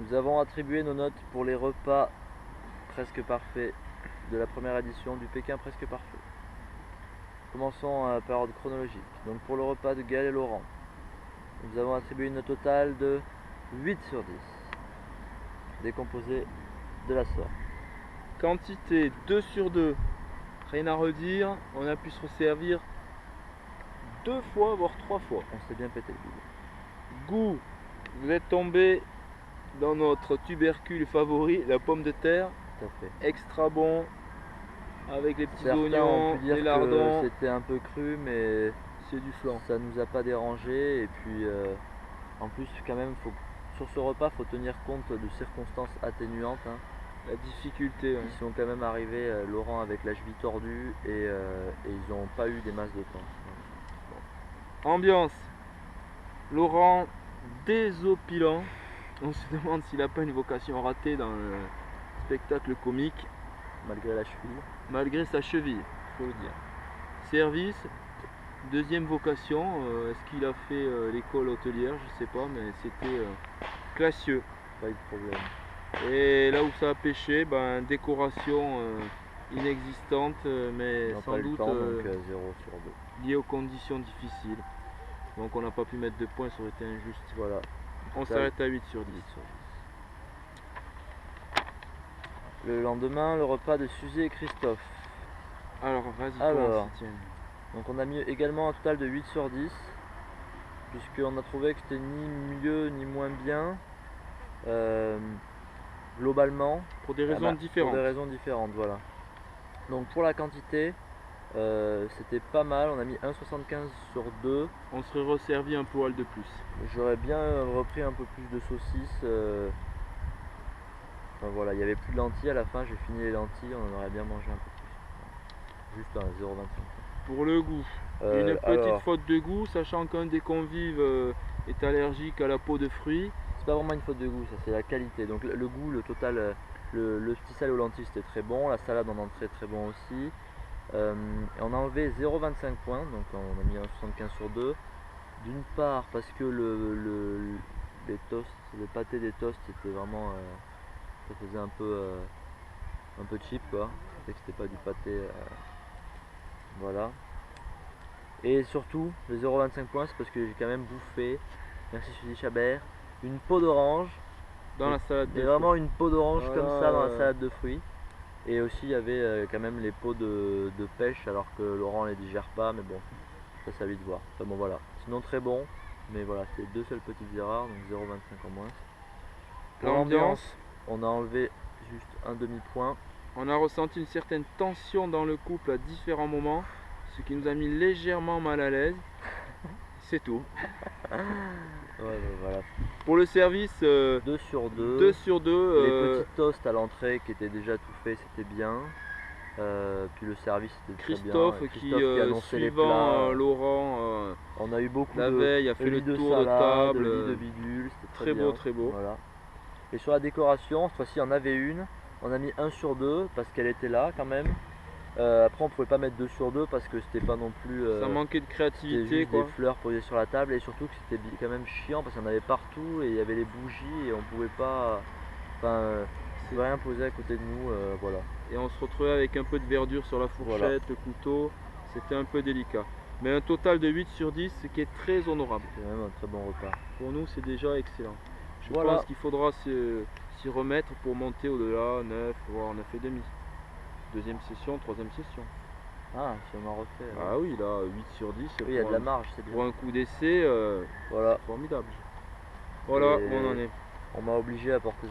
Nous avons attribué nos notes pour les repas presque parfaits de la première édition du Pékin presque parfait. Commençons à par ordre chronologique. Donc pour le repas de Gaël et Laurent, nous avons attribué une note totale de 8 sur 10, décomposée de la sorte. Quantité 2 sur 2, rien à redire, on a pu se resservir 2 fois voire 3 fois. On s'est bien pété le bide. Goût, vous êtes tombé dans notre tubercule favori, la pomme de terre. Tout à fait. Extra bon, avec les petits Certains oignons, ont pu dire les lardons. que c'était un peu cru, mais c'est du flan. Ça nous a pas dérangé. Et puis en plus quand même, sur ce repas, faut tenir compte de circonstances atténuantes. Hein. La difficulté. Ils sont quand même arrivés, Laurent avec la cheville tordue, et ils n'ont pas eu des masses de temps. Ambiance, Laurent désopilant. On se demande s'il n'a pas une vocation ratée dans le spectacle comique. Malgré la cheville. Malgré sa cheville, faut le dire. Service, deuxième vocation. Est-ce qu'il a fait l'école hôtelière? Je sais pas, mais c'était classieux. Pas eu de problème. Et là où ça a pêché, décoration inexistante, mais on sans doute temps, donc 0 sur 2. liée aux conditions difficiles. Donc on n'a pas pu mettre de points, ça aurait été injuste. Voilà. On s'arrête à 8 sur 10. Le lendemain, le repas de Suzy et Christophe. Alors, vas-y, alors, donc on a mis également un total de 8 sur 10, puisqu'on a trouvé que c'était ni mieux ni moins bien, globalement. Pour des raisons différentes. Pour des raisons différentes, voilà. Donc pour la quantité, c'était pas mal, on a mis 1,75 sur 2. On serait resservi un poil de plus. J'aurais bien repris un peu plus de saucisses. Enfin, voilà, il n'y avait plus de lentilles à la fin, j'ai fini les lentilles, on en aurait bien mangé un peu plus. Juste un 0,25. Pour le goût, une petite faute de goût, sachant qu'un des convives est allergique à la peau de fruits. C'est pas vraiment une faute de goût, ça c'est la qualité. Donc le goût, le total, le petit sel aux lentilles c'était très bon, la salade en entrée très bon aussi. Et on a enlevé 0,25 points, donc on a mis 1,75 sur 2. D'une part parce que les toasts, le pâté des toasts c'était vraiment, ça faisait un peu cheap quoi, et que c'était pas du pâté, voilà. Et surtout le 0,25 points c'est parce que j'ai quand même bouffé, merci Suzy Chabert, une peau d'orange dans la salade de fruits. Vraiment une peau d'orange comme ça dans la salade de fruits. Et aussi il y avait quand même les peaux de pêche, alors que Laurent les digère pas, mais bon, ça à lui de voir. Enfin bon voilà, sinon très bon, mais voilà, c'est deux seules petites erreurs, donc 0,25 en moins. Pour l'ambiance, on a enlevé juste un demi-point. On a ressenti une certaine tension dans le couple à différents moments, ce qui nous a mis légèrement mal à l'aise. C'est tout. Ouais, voilà. Pour le service, 2 sur 2. 2 sur 2. Les petits toasts à l'entrée qui étaient déjà tout faits, c'était bien. Puis le service c'était très bien. Christophe qui annonçait les plats. Laurent, on a eu beaucoup la veille, a fait le tour salade, de table. Le lit de bidule, c'était très beau, très beau. Voilà. Et sur la décoration, cette fois-ci, on avait une. On a mis 1 sur 2 parce qu'elle était là quand même. Après, on pouvait pas mettre 2 sur 2 parce que c'était pas non plus. Ça manquait de créativité. Juste des fleurs posées sur la table, et surtout que c'était quand même chiant parce qu'il y en avait partout et il y avait les bougies et on pouvait pas. Enfin, c'est rien posé à côté de nous, voilà. Et on se retrouvait avec un peu de verdure sur la fourchette, le couteau, c'était un peu délicat. Mais un total de 8 sur 10, ce qui est très honorable. C'est même un très bon repas. Pour nous, c'est déjà excellent. Je pense qu'il faudra s'y remettre pour monter au-delà, 9, voire 9,5. Deuxième session, troisième session. Ah, si on en refait. Ah oui, là, 8 sur 10. Oui, il y a de la marge, c'est bien. Pour un coup d'essai, voilà. formidable. Voilà, où on en est. On m'a obligé à porter